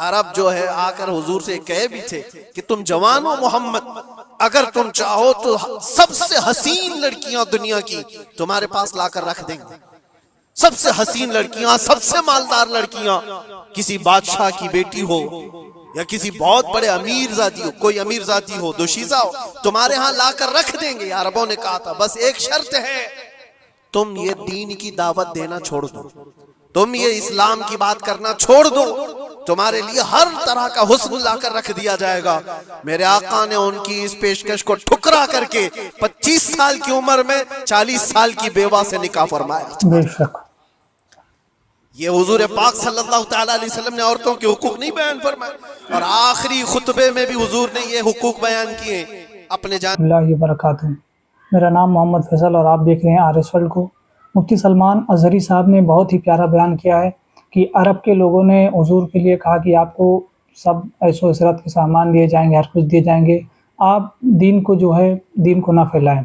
عرب جو ہے آ کر حضور سے کہے بھی تھے کہ تم جوان ہو محمد، اگر تم چاہو تو سب سے حسین لڑکیاں دنیا کی تمہارے پاس لا کر رکھ دیں گے، سب سے حسین لڑکیاں، سب سے مالدار لڑکیاں، کسی بادشاہ کی بیٹی ہو یا کسی بہت بڑے امیر زادی ہو، کوئی امیر زادی ہو، دوشیزہ ہو، تمہارے ہاں لا کر رکھ دیں گے۔ عربوں نے کہا تھا بس ایک شرط ہے، تم یہ دین کی دعوت دینا چھوڑ دو، تم یہ اسلام کی بات کرنا چھوڑ دو، تمہارے لیے ہر طرح کا حسن لا کر رکھ دیا جائے گا۔ میرے آقا نے ان کی اس پیشکش کو ٹھکرا کر کے 25 سال کی عمر میں 40 سال کی بیوہ سے نکاح فرمایا۔ بے شک یہ حضور پاک صلی اللہ تعالیٰ علیہ وسلم نے عورتوں کے حقوق نہیں بیان فرمائے، اور آخری خطبے میں بھی حضور نے یہ حقوق بیان کیے اپنے جان اللہ وبرکاتہ۔ میرا نام محمد فیصل اور آپ دیکھ رہے ہیں RS ورلڈ کو۔ مفتی سلمان اظہری صاحب نے بہت ہی پیارا بیان کیا ہے کہ عرب کے لوگوں نے حضور کے لیے کہا کہ آپ کو سب عیش و عشرت کے سامان دیے جائیں گے، ہر کچھ دیے جائیں گے، آپ دین کو جو ہے دین کو نہ پھیلائیں،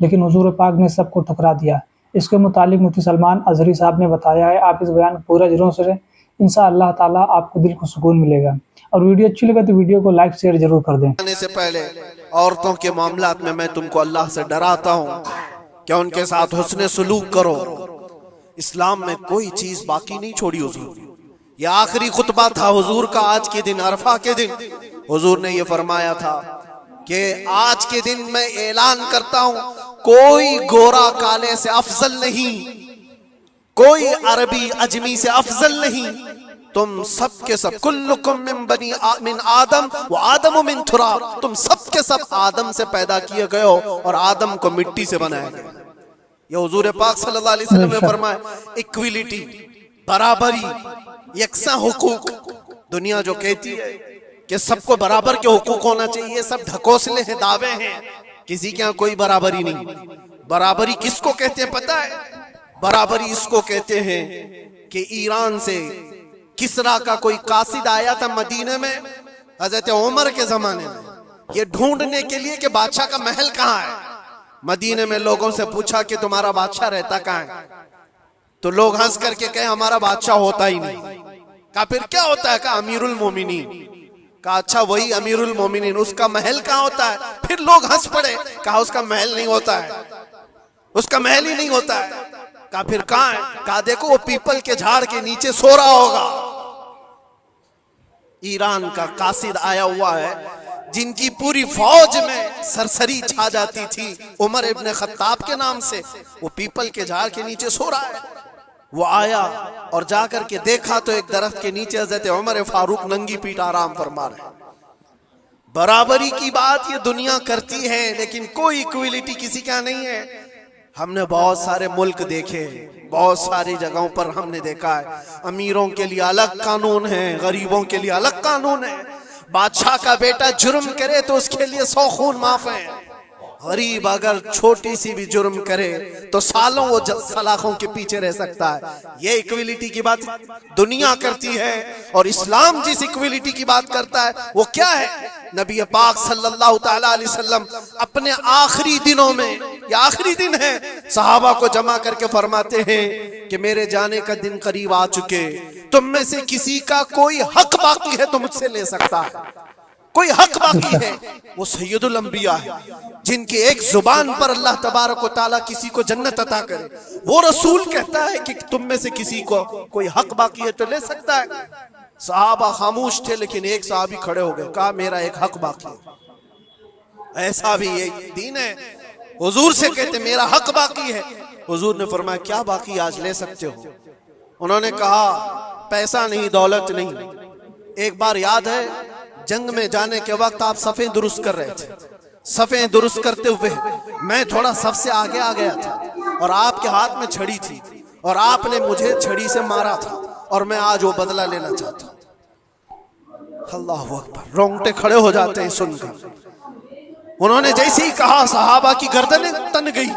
لیکن حضور پاک نے سب کو ٹھکرا دیا۔ اس کے متعلق مفتی سلمان اظہری صاحب نے بتایا ہے، آپ اس بیان کو پورا ضرور سنیں، انشاءاللہ تعالیٰ آپ کو دل کو سکون ملے گا، اور ویڈیو اچھی لگے تو ویڈیو کو لائک شیئر ضرور کر دیں۔ سے پہلے عورتوں کے معاملات میں تم کو اللہ سے ڈراتا ہوں کہ ان کے ساتھ حسن سلوک کرو۔ اسلام میں کوئی چیز باقی نہیں چھوڑی حضور۔ یہ آخری خطبہ تھا حضور کا آج کے دن، عرفہ کے دن حضور نے یہ فرمایا تھا کہ آج کے دن میں اعلان کرتا ہوں، کوئی گورا کالے سے افضل نہیں، کوئی عربی اجمی سے افضل نہیں، تم سب کے سب کلکم من آدم و آدم من تراب، تم سب کے سب آدم سے پیدا کیے گئے ہو اور آدم کو مٹی سے بنایا گیا۔ یہ حضور پاک صلی اللہ علیہ وسلم نے فرمایا ایکویلٹی، برابری، یکساں حقوق۔ دنیا جو کہتی ہے کہ سب کو برابر کے حقوق ہونا چاہیے، یہ سب ڈھکوسلے ہیں، دعوے ہیں، کسی کے ہاں کوئی برابری نہیں۔ برابری کس کو کہتے ہیں پتہ ہے؟ برابری اس کو کہتے ہیں کہ ایران سے کسرا کا کوئی قاصد آیا تھا مدینے میں حضرت عمر کے زمانے میں، یہ ڈھونڈنے کے لیے کہ بادشاہ کا محل کہاں ہے۔ مدینے میں لوگوں سے پوچھا کہ تمہارا بادشاہ رہتا کہاں ہے، تو لوگ ہنس کر کے کہے ہمارا بادشاہ ہوتا ہی نہیں۔ کہا پھر کیا ہوتا ہے؟ کہا امیر المومنین۔ کہا اچھا وہی امیر المومنین، اس کا محل کہاں ہوتا ہے؟ پھر لوگ ہنس پڑے، کہا اس کا محل نہیں ہوتا ہے، اس کا محل ہی نہیں ہوتا ہے۔ کہا پھر کہاں ہے؟ کہا دیکھو وہ پیپل کے جھاڑ کے نیچے سو رہا ہوگا۔ ایران کا قاصد آیا ہوا ہے جن کی پوری فوج میں سرسری چھا جاتی تھی عمر ابن خطاب کے نام سے، وہ پیپل کے جھاڑ کے نیچے سو رہا ہے۔ وہ آیا اور جا کر کے دیکھا تو ایک درخت کے نیچے حضرت عمر فاروق ننگی پیٹ آرام فرما رہے ہیں۔ برابری کی بات یہ دنیا کرتی ہے لیکن کوئی ایکویلٹی کسی کا نہیں ہے۔ ہم نے بہت سارے ملک دیکھے، بہت ساری جگہوں پر ہم نے دیکھا ہے امیروں کے لیے الگ قانون ہے، غریبوں کے لیے الگ قانون ہے۔ بادشاہ کا بیٹا جرم کرے تو اس کے لیے 100 خون معاف ہیں، غریب اگر چھوٹی سی بھی جرم کرے تو سالوں وہ سلاخوں کے پیچھے رہ سکتا ہے۔ یہ ایکویلٹی کی بات دنیا کرتی ہے، اور اسلام جس ایکویلٹی کی بات کرتا ہے وہ کیا ہے؟ نبی پاک صلی اللہ تعالیٰ علیہ وسلم اپنے آخری دنوں میں، یہ آخری دن ہے، صحابہ کو جمع کر کے فرماتے ہیں کہ میرے جانے کا دن قریب آ چکے، تم میں سے کسی کا کوئی حق باقی ہے تو مجھ سے لے سکتا ہے، کوئی حق باقی ہے، وہ سید الانبیاء ہے جن کی ایک زبان پر اللہ تبارک و تعالیٰ کسی کو جنت عطا کرے۔ وہ رسول کہتا ہے کہ تم میں سے کسی کو کوئی حق باقی ہے تو لے سکتا ہے۔ صحابہ خاموش تھے لیکن ایک صحابی کھڑے ہو گئے، کہا میرا ایک حق باقی ہے۔ ایسا بھی یہ دین ہے، حضور سے کہتے میرا حق باقی ہے۔ حضور نے فرمایا کیا باقی آج لے سکتے ہو؟ انہوں نے کہا پیسہ نہیں، دولت نہیں۔ ایک بار یاد ہے جنگ میں جانے کے وقت آپ صفیں درست کر رہے تھے، صفیں درست کرتے ہوئے میں تھوڑا صف سے آگے آ گیا تھا اور آپ کے ہاتھ میں چھڑی تھی اور آپ نے مجھے چھڑی سے مارا تھا اور میں آج وہ بدلہ لینا چاہتا ہوں۔ اللہ اکبر، رونگٹے کھڑے ہو جاتے ہیں سن کر۔ انہوں نے جیسے ہی کہا صحابہ کی گردنیں تن گئی۔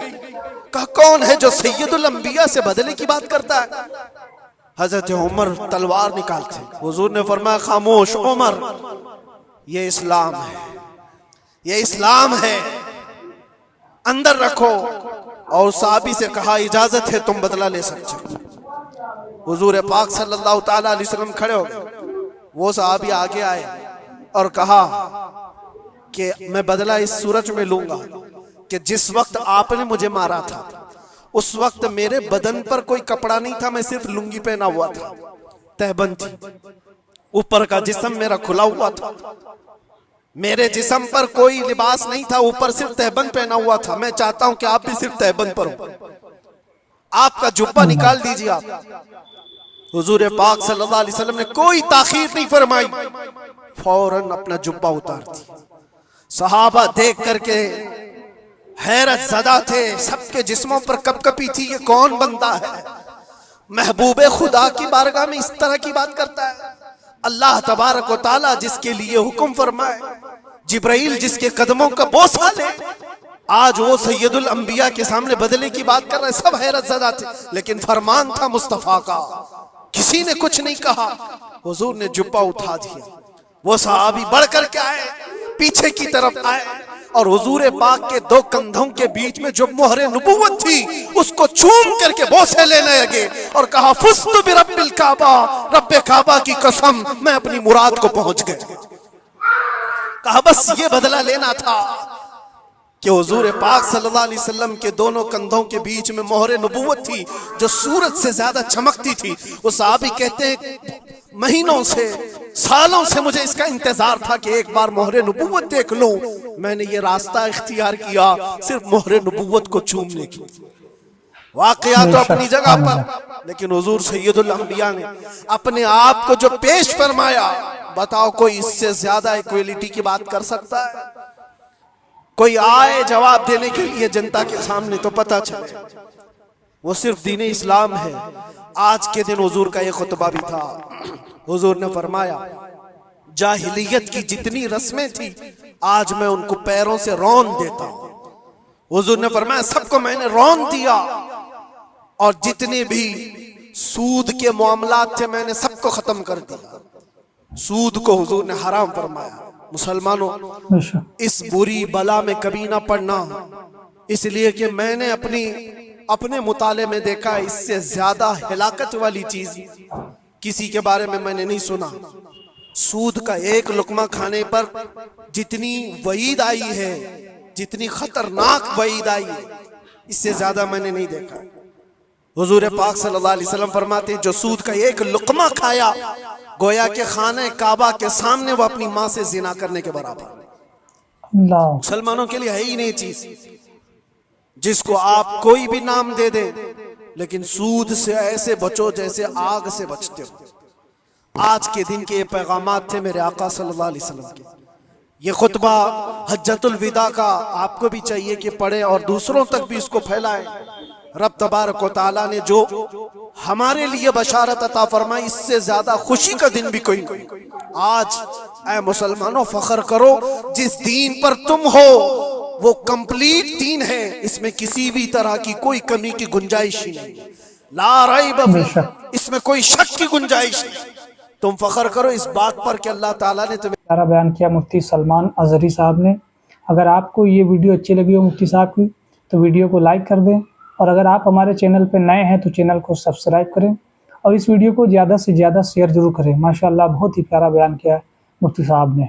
کہا کون ہے جو سید الانبیاء سے بدلے کی بات کرتا ہے؟ حضرت عمر تلوار نکالتے، حضور نے فرمایا خاموش عمر، یہ اسلام ہے، یہ اسلام ہے، اندر رکھو۔ اور صحابی سے کہا اجازت ہے تم بدلہ لے سکتے ہو۔ حضور پاک صلی اللہ تعالیٰ علیہ وسلم کھڑے ہو گئے، وہ صحابی آگے آئے اور کہا کہ میں بدلہ اس صورت میں لوں گا کہ جس وقت آپ نے مجھے مارا تھا اس وقت میرے بدن پر کوئی کپڑا نہیں تھا، میں صرف لنگی پہنا ہوا تھا، تہبند تھی، اوپر کا جسم میرا کھلا ہوا تھا، میرے جسم پر کوئی لباس نہیں تھا، اوپر صرف تہبند پہنا ہوا تھا۔ میں چاہتا ہوں کہ آپ بھی صرف تہبند پر ہو، آپ کا جبہ نکال دیجیے۔ آپ حضور پاک صلی اللہ علیہ وسلم نے کوئی تاخیر نہیں فرمائی، فوراً اپنا جبہ اتار دی۔ صحابہ دیکھ کر کے حیرت زدہ تھے، سب کے جسموں پر کپ کپی تھی، یہ کون بندہ ہے؟ محبوب خدا کی بارگاہ میں اس طرح کی بات کرتا ہے؟ اللہ تبارک و تعالی جس کے لیے حکم فرمائے، جبرائیل جس کے قدموں کا بوسہ لے، آج وہ سید الانبیاء کے سامنے بدلے کی بات کر رہے ہیں۔ سب حیرت زدہ تھے، لیکن فرمان تھا مصطفیٰ کا، کسی نے کچھ نہیں کہا۔ حضور نے جبہ اٹھا دیا، وہ صحابی بڑھ کر کے آئے، پیچھے کی طرف آئے اور حضور پاک کے دو کندھوں کے بیچ میں جو مہر نبوت تھی اس کو چوم کر کے بوسے لینے لگے اور کہا فزت برب الکعبہ، رب کعبہ کی قسم میں اپنی مراد کو پہنچ گیا۔ کہا بس یہ بدلہ لینا تھا کہ حضور پاک صلی اللہ علیہ وسلم کے دونوں کندھوں کے بیچ میں مہر نبوت تھی جو سورج سے زیادہ چمکتی تھی۔ وہ صحابی کہتے ہیں مہینوں سے، سالوں سے مجھے اس کا انتظار تھا کہ ایک بار مہر نبوت دیکھ لوں، میں نے یہ راستہ اختیار کیا صرف مہر نبوت کو چومنے کی۔ واقعہ تو اپنی جگہ پر، لیکن حضور سید الانبیاء نے اپنے آپ کو جو پیش فرمایا، بتاؤ کوئی اس سے زیادہ ایکویلٹی کی بات کر سکتا ہے؟ کوئی آئے جواب دینے کے لیے جنتا کے سامنے تو پتہ چلے وہ صرف دین اسلام ہے۔ آج کے دن حضور کا یہ خطبہ بھی تھا، حضور نے فرمایا جاہلیت کی جتنی رسمیں تھی آج میں ان کو پیروں سے رون دیتا ہوں۔ حضور نے فرمایا سب کو میں نے رون دیا، اور جتنے بھی سود کے معاملات تھے میں نے سب کو ختم کر دیا۔ سود کو حضور نے حرام فرمایا۔ مسلمانوں اس بری بلا میں کبھی نہ پڑنا، اس لیے کہ میں نے اپنے مطالعے میں دیکھا اس سے زیادہ ہلاکت والی چیز کسی کے بارے میں میں نے نہیں سنا۔ سود کا ایک لقمہ کھانے پر جتنی وعید آئی ہے، جتنی خطرناک وعید آئی ہے، اس سے زیادہ میں نے نہیں دیکھا۔ حضور پاک صلی اللہ علیہ وسلم فرماتے ہیں جو سود کا ایک لقمہ کھایا گویا کہ خانہ کعبہ کے سامنے وہ اپنی ماں سے زنا کرنے کے برابر ہے۔ مسلمانوں کے لیے ہے ہی نہیں چیز، جس کو آپ کوئی بھی نام دے دیں، لیکن سود سے ایسے بچو جیسے آگ سے بچتے ہو۔ آج کے دن کے یہ پیغامات تھے میرے آقا صلی اللہ علیہ وسلم کے۔ یہ خطبہ حجۃ الوداع کا آپ کو بھی چاہیے کہ پڑھیں اور دوسروں تک بھی اس کو پھیلائیں۔ رب تبارک و تعالیٰ نے جو ہمارے لیے بشارت عطا فرمائی، اس سے زیادہ خوشی کا دن بھی کوئی نہیں۔ آج اے مسلمانوں فخر کرو، جس دین پر تم ہو وہ کمپلیٹ دین ہے، اس میں کسی بھی طرح کی کوئی کمی کی گنجائش ہی نہیں، لا ریب فیہ، اس میں کوئی شک کی گنجائش نہیں۔ تم فخر کرو اس بات پر کہ اللہ تعالیٰ نے تمہیں سارا بیان کیا مفتی سلمان اظہری صاحب نے۔ اگر آپ کو یہ ویڈیو اچھی لگی ہو مفتی صاحب کی تو ویڈیو کو لائک کر دیں، اور اگر آپ ہمارے چینل پہ نئے ہیں تو چینل کو سبسکرائب کریں، اور اس ویڈیو کو زیادہ سے زیادہ شیئر ضرور کریں۔ ماشاءاللہ بہت ہی پیارا بیان کیا ہے مفتی صاحب نے۔